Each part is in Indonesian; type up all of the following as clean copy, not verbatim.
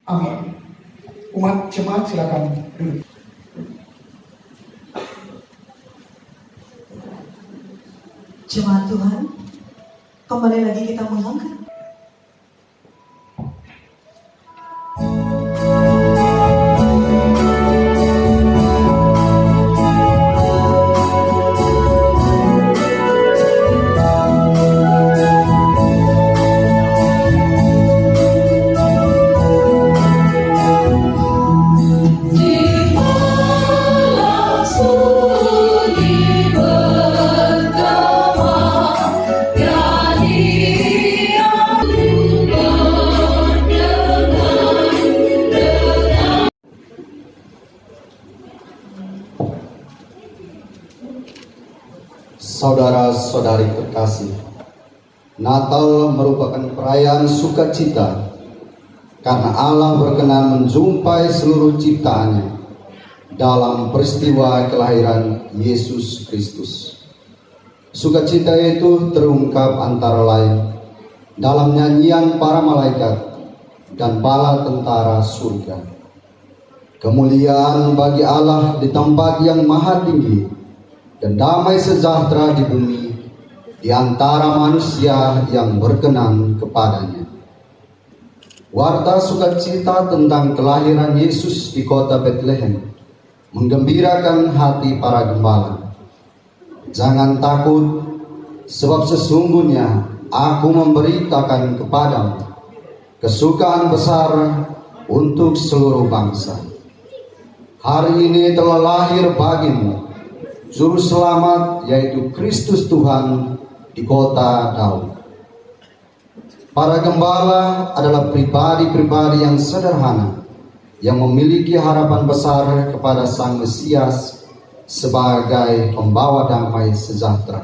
Amin. Umat jemaat silakan duduk. Jemaat Tuhan, kembali lagi kita mengangkat Saudara-saudari terkasih, Natal merupakan perayaan sukacita karena Allah berkenan menjumpai seluruh ciptaannya dalam peristiwa kelahiran Yesus Kristus. Sukacita itu terungkap antara lain dalam nyanyian para malaikat dan bala tentara surga. Kemuliaan bagi Allah di tempat yang maha tinggi dan damai sejahtera di bumi di antara manusia yang berkenan kepadanya. Warta sukacita tentang kelahiran Yesus di kota Bethlehem menggembirakan hati para gembala. Jangan takut, sebab sesungguhnya aku memberitakan kepadamu kesukaan besar untuk seluruh bangsa. Hari ini telah lahir bagimu Juru Selamat, yaitu Kristus Tuhan di kota Daud. Para gembala adalah pribadi-pribadi yang sederhana yang memiliki harapan besar kepada Sang Mesias sebagai pembawa damai sejahtera.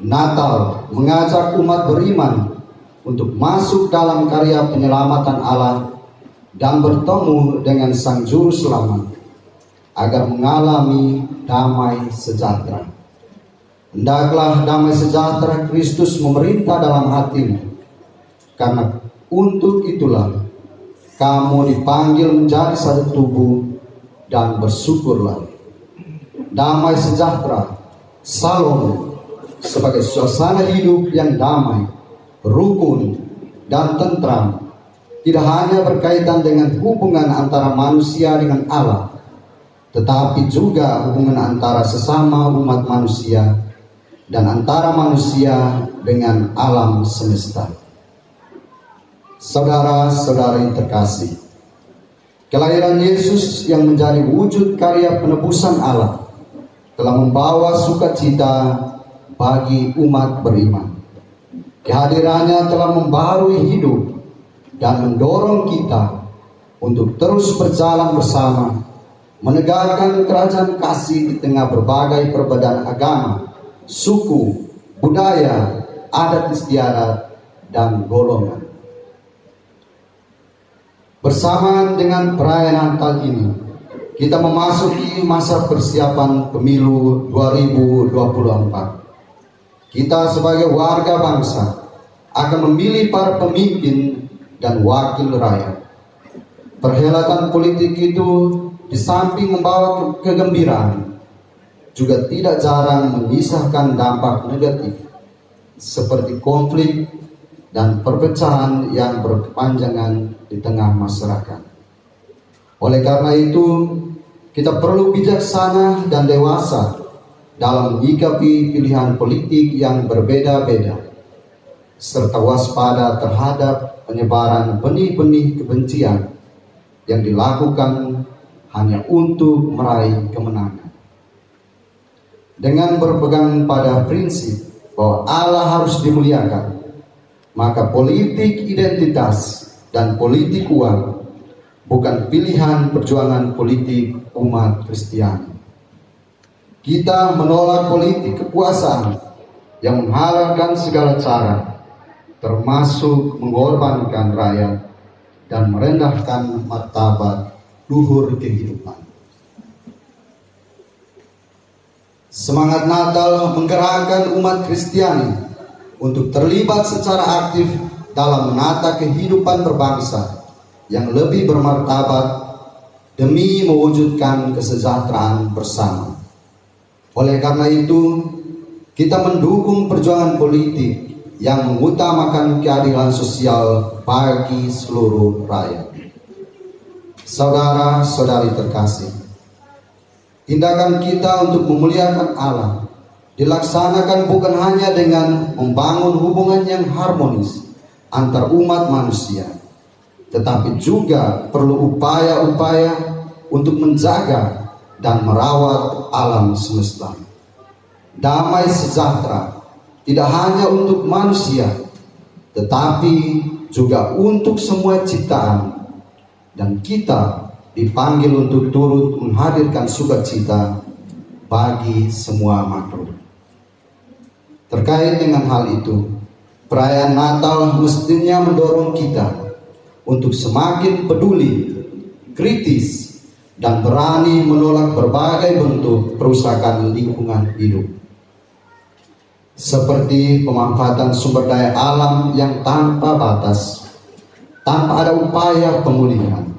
Natal mengajak umat beriman untuk masuk dalam karya penyelamatan Allah dan bertemu dengan Sang Juru Selamat agar mengalami damai sejahtera. Hendaklah damai sejahtera Kristus memerintah dalam hatimu, karena untuk itulah kamu dipanggil menjadi satu tubuh, dan bersyukurlah. Damai sejahtera, Salom, sebagai suasana hidup yang damai, rukun, dan tentram, tidak hanya berkaitan dengan hubungan antara manusia dengan Allah, tetapi juga hubungan antara sesama umat manusia dan antara manusia dengan alam semesta. Saudara-saudari terkasih, kelahiran Yesus yang menjadi wujud karya penebusan Allah telah membawa sukacita bagi umat beriman. Kehadirannya telah membarui hidup dan mendorong kita untuk terus berjalan bersama, menegakkan kerajaan kasih di tengah berbagai perbedaan agama, suku, budaya, adat istiadat, dan golongan. Bersamaan dengan perayaan Natal ini, kita memasuki masa persiapan pemilu 2024. Kita sebagai warga bangsa akan memilih para pemimpin dan wakil rakyat. Perhelatan politik itu di samping membawa kegembiraan, juga tidak jarang menyisakan dampak negatif seperti konflik dan perpecahan yang berkepanjangan di tengah masyarakat. Oleh karena itu, kita perlu bijaksana dan dewasa dalam menyikapi pilihan politik yang berbeda-beda, serta waspada terhadap penyebaran benih-benih kebencian yang dilakukan hanya untuk meraih kemenangan. Dengan berpegang pada prinsip bahwa Allah harus dimuliakan, maka politik identitas dan politik uang bukan pilihan perjuangan politik umat Kristiani. Kita menolak politik kekuasaan yang menghalalkan segala cara, termasuk mengorbankan rakyat dan merendahkan martabat luhur kehidupan. Semangat Natal menggerakkan umat Kristiani untuk terlibat secara aktif dalam menata kehidupan berbangsa yang lebih bermartabat demi mewujudkan kesejahteraan bersama. Oleh karena itu, kita mendukung perjuangan politik yang mengutamakan keadilan sosial bagi seluruh rakyat. Saudara-saudari terkasih, tindakan kita untuk memuliakan Allah dilaksanakan bukan hanya dengan membangun hubungan yang harmonis antar umat manusia, tetapi juga perlu upaya-upaya untuk menjaga dan merawat alam semesta. Damai sejahtera tidak hanya untuk manusia, tetapi juga untuk semua ciptaan, dan kita dipanggil untuk turut menghadirkan sukacita bagi semua makhluk. Terkait dengan hal itu, perayaan Natal mestinya mendorong kita untuk semakin peduli, kritis, dan berani menolak berbagai bentuk perusakan lingkungan hidup, seperti pemanfaatan sumber daya alam yang tanpa batas, tanpa ada upaya pemulihan,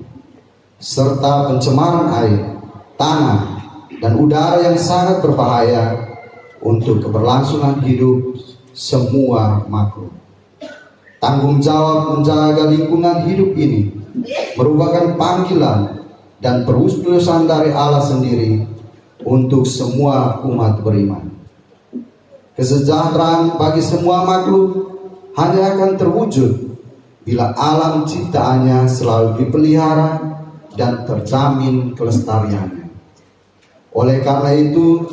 serta pencemaran air, tanah, dan udara yang sangat berbahaya untuk keberlangsungan hidup semua makhluk. Tanggung jawab menjaga lingkungan hidup ini merupakan panggilan dan perustusan dari Allah sendiri untuk semua umat beriman. Kesejahteraan bagi semua makhluk hanya akan terwujud bila alam ciptaannya selalu dipelihara dan terjamin kelestariannya. Oleh karena itu,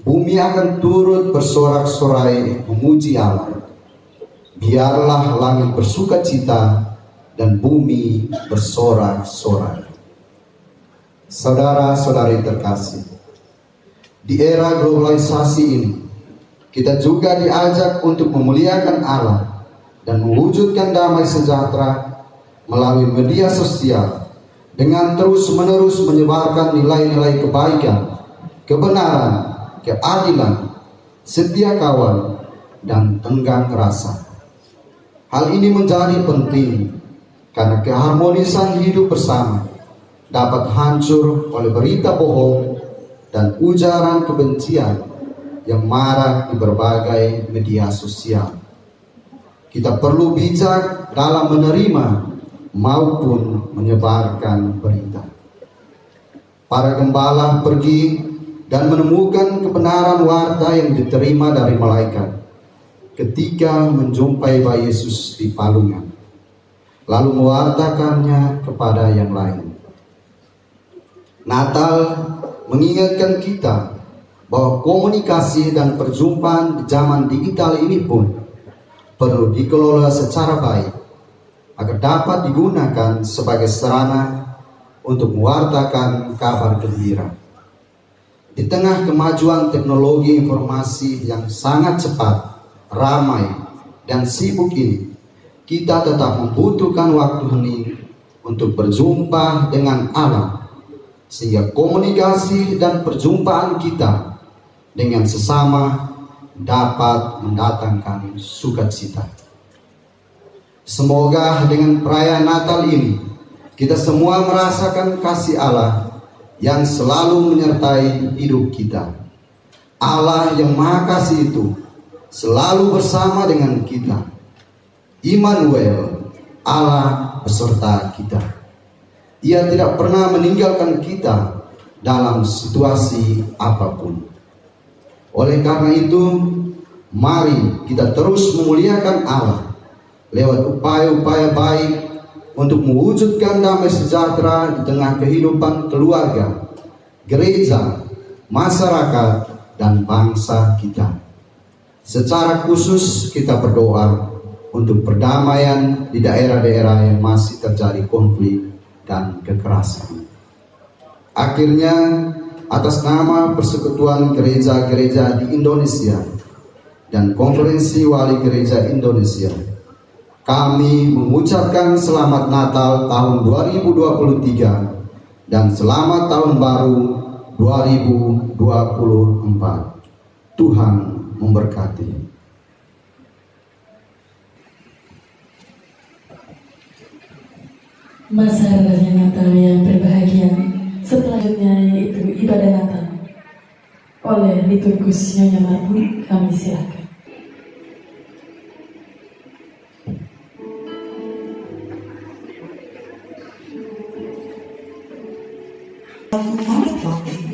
bumi akan turut bersorak-sorai memuji Allah. Biarlah langit bersuka cita dan bumi bersorak-sorai. Saudara-saudari terkasih, di era globalisasi ini, kita juga diajak untuk memuliakan Allah dan mewujudkan damai sejahtera melalui media sosial dengan terus-menerus menyebarkan nilai-nilai kebaikan, kebenaran, keadilan, setia kawan, dan tenggang rasa. Hal ini menjadi penting karena keharmonisan hidup bersama dapat hancur oleh berita bohong dan ujaran kebencian yang marak di berbagai media sosial. Kita perlu bijak dalam menerima maupun menyebarkan berita. Para gembala pergi dan menemukan kebenaran warta yang diterima dari malaikat ketika menjumpai bayi Yesus di palungan, lalu mewartakannya kepada yang lain. Natal mengingatkan kita bahwa komunikasi dan perjumpaan di zaman digital ini pun perlu dikelola secara baik agar dapat digunakan sebagai sarana untuk mewartakan kabar gembira. Di tengah kemajuan teknologi informasi yang sangat cepat, ramai, dan sibuk ini, kita tetap membutuhkan waktu hening untuk berjumpa dengan Allah, sehingga komunikasi dan perjumpaan kita dengan sesama dapat mendatangkan sukacita. Semoga dengan perayaan Natal ini kita semua merasakan kasih Allah yang selalu menyertai hidup kita. Allah yang Maha Kasih itu selalu bersama dengan kita. Immanuel, Allah beserta kita. Ia tidak pernah meninggalkan kita dalam situasi apapun. Oleh karena itu, mari kita terus memuliakan Allah lewat upaya-upaya baik untuk mewujudkan damai sejahtera di tengah kehidupan keluarga, gereja, masyarakat, dan bangsa kita. Secara khusus kita berdoa untuk perdamaian di daerah-daerah yang masih terjadi konflik dan kekerasan. Akhirnya, atas nama Persekutuan Gereja-Gereja di Indonesia dan Konferensi Wali Gereja Indonesia, kami mengucapkan selamat Natal tahun 2023 dan selamat tahun baru 2024. Tuhan memberkati. Masa raya Natal yang berbahagia selanjutnya yaitu ibadah Natal. Oleh liturgus Nyonya Marbun, kami silakan. Aku mau